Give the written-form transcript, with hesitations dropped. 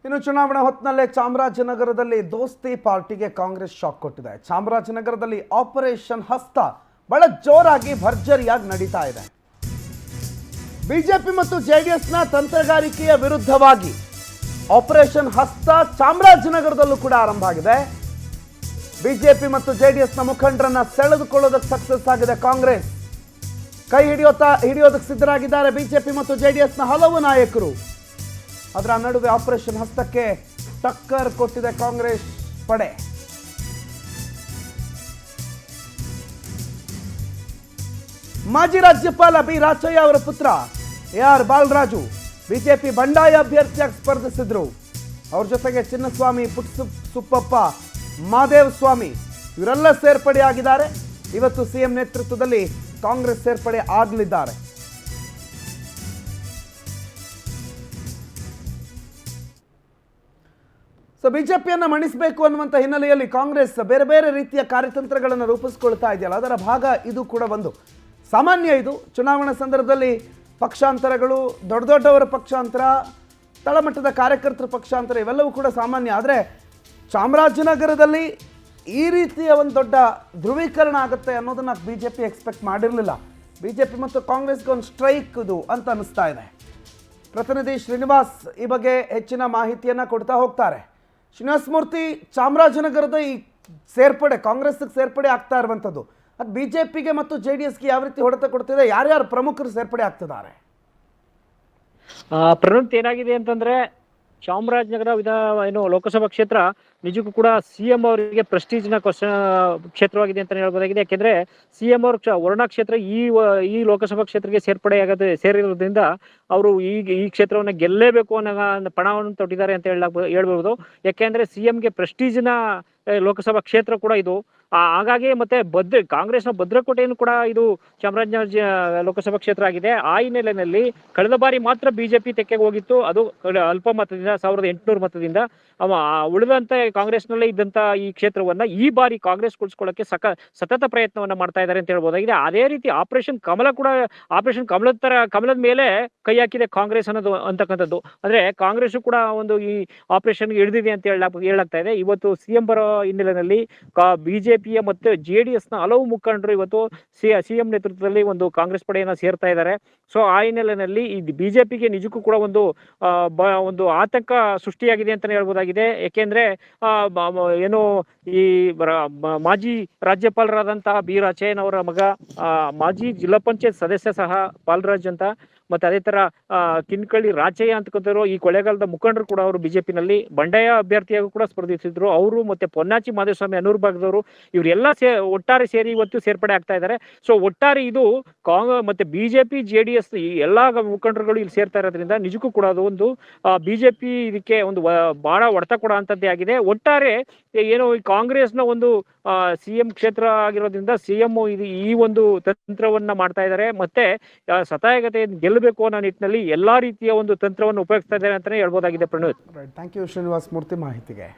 ಇನ್ನು ಚುನಾವಣಾ ಹೊತ್ತಿನಲ್ಲೇ ಚಾಮರಾಜನಗರದಲ್ಲಿ ದೋಸ್ತಿ ಪಾರ್ಟಿಗೆ ಕಾಂಗ್ರೆಸ್ ಶಾಕ್ ಕೊಟ್ಟಿದೆ. ಚಾಮರಾಜನಗರದಲ್ಲಿ ಆಪರೇಷನ್ ಹಸ್ತ ಬಹಳ ಜೋರಾಗಿ ಭರ್ಜರಿಯಾಗಿ ನಡೀತಾ ಇದೆ. ಬಿಜೆಪಿ ಮತ್ತು ಜೆಡಿಎಸ್ನ ತಂತ್ರಗಾರಿಕೆಯ ವಿರುದ್ಧವಾಗಿ ಆಪರೇಷನ್ ಹಸ್ತ ಚಾಮರಾಜನಗರದಲ್ಲೂ ಕೂಡ ಆರಂಭ ಆಗಿದೆ. ಬಿಜೆಪಿ ಮತ್ತು ಜೆಡಿಎಸ್ನ ಮುಖಂಡರನ್ನ ಸೆಳೆದುಕೊಳ್ಳೋದಕ್ಕೆ ಸಕ್ಸಸ್ ಆಗಿದೆ ಕಾಂಗ್ರೆಸ್. ಕೈ ಹಿಡಿಯೋದಕ್ಕೆ ಸಿದ್ಧರಾಗಿದ್ದಾರೆ ಬಿಜೆಪಿ ಮತ್ತು ಜೆಡಿಎಸ್ನ ಹಲವು ನಾಯಕರು. ಅದರ ನಡುವೆ ಆಪರೇಷನ್ ಹಸ್ತಕ್ಕೆ ಟಕ್ಕರ್ ಕೊಟ್ಟಿದೆ ಕಾಂಗ್ರೆಸ್ ಪಡೆ. ಮಾಜಿ ರಾಜ್ಯಪಾಲ ಬಿ ರಾಚಯ್ಯ ಅವರ ಪುತ್ರ AR ಬಾಲರಾಜು ಬಿಜೆಪಿ ಬಂಡಾಯ ಅಭ್ಯರ್ಥಿಯಾಗಿ ಸ್ಪರ್ಧಿಸಿದ್ರು. ಅವ್ರ ಜೊತೆಗೆ ಚಿನ್ನಸ್ವಾಮಿ, ಸುಪ್ಪಪ್ಪ, ಮಾದೇವ ಸ್ವಾಮಿ ಇವರೆಲ್ಲ ಸೇರ್ಪಡೆಯಾಗಿದ್ದಾರೆ. ಇವತ್ತು ಸಿಎಂ ನೇತೃತ್ವದಲ್ಲಿ ಕಾಂಗ್ರೆಸ್ ಸೇರ್ಪಡೆ ಆಗಲಿದ್ದಾರೆ. ಸೊ ಬಿಜೆಪಿಯನ್ನ ಮಣಿಸಬೇಕು ಅನ್ನುವಂಥ ಹಿನ್ನೆಲೆಯಲ್ಲಿ ಕಾಂಗ್ರೆಸ್ ಬೇರೆ ಬೇರೆ ರೀತಿಯ ಕಾರ್ಯತಂತ್ರಗಳನ್ನು ರೂಪಿಸ್ಕೊಳ್ತಾ ಇದೆಯಲ್ಲ, ಅದರ ಭಾಗ ಇದು ಕೂಡ ಒಂದು. ಸಾಮಾನ್ಯ ಇದು. ಚುನಾವಣಾ ಸಂದರ್ಭದಲ್ಲಿ ಪಕ್ಷಾಂತರಗಳು, ದೊಡ್ಡ ದೊಡ್ಡವರ ಪಕ್ಷಾಂತರ, ತಳಮಟ್ಟದ ಕಾರ್ಯಕರ್ತರ ಪಕ್ಷಾಂತರ ಇವೆಲ್ಲವೂ ಕೂಡ ಸಾಮಾನ್ಯ. ಆದರೆ ಚಾಮರಾಜನಗರದಲ್ಲಿ ಈ ರೀತಿಯ ಒಂದು ದೊಡ್ಡ ಧ್ರುವೀಕರಣ ಆಗುತ್ತೆ ಅನ್ನೋದನ್ನ ಬಿಜೆಪಿ ಎಕ್ಸ್ಪೆಕ್ಟ್ ಮಾಡಿರಲಿಲ್ಲ. ಬಿಜೆಪಿ ಮತ್ತು ಕಾಂಗ್ರೆಸ್ಗೆ ಒಂದು ಸ್ಟ್ರೈಕ್ ಇದು ಅಂತ ಅನಿಸ್ತಾ ಇದೆ. ಪ್ರತಿನಿಧಿ ಶ್ರೀನಿವಾಸ್ ಈ ಬಗ್ಗೆ ಹೆಚ್ಚಿನ ಮಾಹಿತಿಯನ್ನು ಕೊಡ್ತಾ ಹೋಗ್ತಾರೆ. ಶ್ರೀನಿವಾಸ್ ಮೂರ್ತಿ, ಚಾಮರಾಜನಗರದ ಈ ಸೇರ್ಪಡೆ, ಕಾಂಗ್ರೆಸ್ಗೆ ಸೇರ್ಪಡೆ ಆಗ್ತಾ ಇರುವಂಥದ್ದು, ಅದು ಬಿಜೆಪಿಗೆ ಮತ್ತು JDSಗೆ ಯಾವ ರೀತಿ ಹೊಡೆತ ಕೊಡ್ತಿದೆ? ಯಾರ್ಯಾರು ಪ್ರಮುಖರು ಸೇರ್ಪಡೆ ಆಗ್ತಿದ್ದಾರೆ? ಪ್ರಣುತ್, ಏನಾಗಿದೆ ಅಂತಂದ್ರೆ ಚಾಮರಾಜನಗರ ಲೋಕಸಭಾ ಕ್ಷೇತ್ರ ನಿಜಕ್ಕೂ ಕೂಡ ಸಿಎಂ ಅವರಿಗೆ ಪ್ರೆಸ್ಟೀಜ್ನ ಕ್ಷೇತ್ರವಾಗಿದೆ ಅಂತ ಹೇಳ್ಬೋದಾಗಿದೆ. ಯಾಕೆಂದ್ರೆ ಸಿಎಂ ಅವ್ರ ವರುಣಾ ಕ್ಷೇತ್ರ ಈ ಲೋಕಸಭಾ ಕ್ಷೇತ್ರಕ್ಕೆ ಸೇರಿರೋದ್ರಿಂದ ಅವರು ಈ ಕ್ಷೇತ್ರವನ್ನ ಗೆಲ್ಲೇಬೇಕು ಅನ್ನೋ ಪಣವನ್ನು ತೊಟ್ಟಿದ್ದಾರೆ ಅಂತ ಹೇಳ್ಬಹುದು. ಯಾಕೆಂದ್ರೆ ಸಿಎಂಗೆ ಪ್ರೆಸ್ಟೀಜ್ನ ಲೋಕಸಭಾ ಕ್ಷೇತ್ರ ಕೂಡ ಇದು. ಹಾಗಾಗಿ ಮತ್ತೆ ಕಾಂಗ್ರೆಸ್ನ ಭದ್ರಕೋಟೆಯನ್ನು ಕೂಡ ಇದು ಚಾಮರಾಜನಗರ ಲೋಕಸಭಾ ಕ್ಷೇತ್ರ ಆಗಿದೆ. ಆ ಹಿನ್ನೆಲೆಯಲ್ಲಿ ಕಳೆದ ಬಾರಿ ಮಾತ್ರ ಬಿಜೆಪಿ ತೆಕ್ಕೆಗೆ ಹೋಗಿತ್ತು, ಅದು ಅಲ್ಪ ಮತದಿಂದ, 1800 ಮತದಿಂದ. ಉಳಿದಂತೆ ಕಾಂಗ್ರೆಸ್ನಲ್ಲೇ ಇದ್ದಂತ ಈ ಕ್ಷೇತ್ರವನ್ನ ಈ ಬಾರಿ ಕಾಂಗ್ರೆಸ್ ಉಳಿಸ್ಕೊಳ್ಳಕ್ಕೆ ಸತತ ಪ್ರಯತ್ನವನ್ನ ಮಾಡ್ತಾ ಇದ್ದಾರೆ ಅಂತ ಹೇಳ್ಬೋದಾಗಿದೆ. ಅದೇ ರೀತಿ ಆಪರೇಷನ್ ಕಮಲದ ಮೇಲೆ ಕೈ ಹಾಕಿದೆ ಕಾಂಗ್ರೆಸ್ ಅಂತಕ್ಕಂಥದ್ದು. ಅಂದ್ರೆ ಕಾಂಗ್ರೆಸ್ ಕೂಡ ಒಂದು ಈ ಆಪರೇಷನ್ ಹಿಡಿದಿದೆ ಅಂತ ಹೇಳಲಾಗ್ತಾ ಇದೆ. ಇವತ್ತು ಸಿಎಂ ಬರೋ ಹಿನ್ನೆಲೆಯಲ್ಲಿ ಬಿಜೆಪಿಯ ಮತ್ತು JDSನ ಹಲವು ಮುಖಂಡರು ಇವತ್ತು ಸಿಎಂ ನೇತೃತ್ವದಲ್ಲಿ ಒಂದು ಕಾಂಗ್ರೆಸ್ ಪಡೆಯನ್ನ ಸೇರ್ತಾ ಇದ್ದಾರೆ. ಸೊ ಆ ಹಿನ್ನೆಲೆಯಲ್ಲಿ ಈ ಬಿಜೆಪಿಗೆ ನಿಜಕ್ಕೂ ಕೂಡ ಒಂದು ಆತಂಕ ಸೃಷ್ಟಿಯಾಗಿದೆ ಅಂತ ಹೇಳ್ಬೋದಾಗಿದೆ. ಯಾಕೆಂದ್ರೆ ಈ ಮಾಜಿ ರಾಜ್ಯಪಾಲರಾದಂತಹ ಬಿ ರಾಚಯ್ಯನವರ ಮಗ, ಮಾಜಿ ಜಿಲ್ಲಾ ಪಂಚಾಯತ್ ಸದಸ್ಯ ಸಹ ಬಾಲರಾಜ್ ಅಂತ, ಮತ್ತೆ ಅದೇ ತರ ಕಿನ್ಕಳ್ಳಿ ರಾಚಯ್ಯ ಅಂತಕ್ಕಂಥವ್ರು, ಈ ಕೊಳ್ಳೇಗಾಲದ ಮುಖಂಡರು ಕೂಡ ಅವರು ಬಿಜೆಪಿನಲ್ಲಿ ಬಂಡಾಯ ಅಭ್ಯರ್ಥಿಯಾಗೂ ಕೂಡ ಸ್ಪರ್ಧಿಸಿದ್ರು. ಅವರು ಮತ್ತೆ ಪೊನ್ನಾಚಿ ಮಾದೇಸ್ವಾಮಿ ಅನೂರು ಭಾಗದವರು ಇವರೆಲ್ಲ ಒಟ್ಟಾರೆ ಸೇರಿ ಇವತ್ತು ಸೇರ್ಪಡೆ ಆಗ್ತಾ ಇದ್ದಾರೆ. ಸೊ ಒಟ್ಟಾರೆ ಇದು ಕಾಂಗ್ರೆಸ್ ಮತ್ತೆ ಬಿಜೆಪಿ JDS ಈ ಎಲ್ಲಾ ಮುಖಂಡರುಗಳು ಇಲ್ಲಿ ಸೇರ್ತಾ ಇರೋದ್ರಿಂದ ನಿಜಕ್ಕೂ ಕೂಡ ಅದು ಒಂದು ಬಿಜೆಪಿ ಇದಕ್ಕೆ ಒಂದು ಬಹಳ ಹೊಡೆತ ಕೊಡ ಅಂತದ್ದೇ ಆಗಿದೆ. ಒಟ್ಟಾರೆ ಈ ಕಾಂಗ್ರೆಸ್ನ ಒಂದು ಸಿಎಂ ಕ್ಷೇತ್ರ ಆಗಿರೋದ್ರಿಂದ ಸಿಎಂ ಈ ಒಂದು ತಂತ್ರವನ್ನ ಮಾಡ್ತಾ ಇದ್ದಾರೆ. ಮತ್ತೆ ಸತಾಯಗತೆ ಗೆಲ್ಲಬೇಕು ಅನ್ನೋ ನಿಟ್ಟಿನಲ್ಲಿ ಎಲ್ಲಾ ರೀತಿಯ ಒಂದು ತಂತ್ರವನ್ನು ಉಪಯೋಗಿಸ್ತಾ ಇದ್ದಾರೆ ಅಂತಾನೆ ಹೇಳ್ಬೋದಾಗಿದೆ. ಪ್ರಣೋದ್, ಥ್ಯಾಂಕ್ ಯು ಶ್ರೀನಿವಾಸ್ ಮೂರ್ತಿ ಮಾಹಿತಿಗೆ.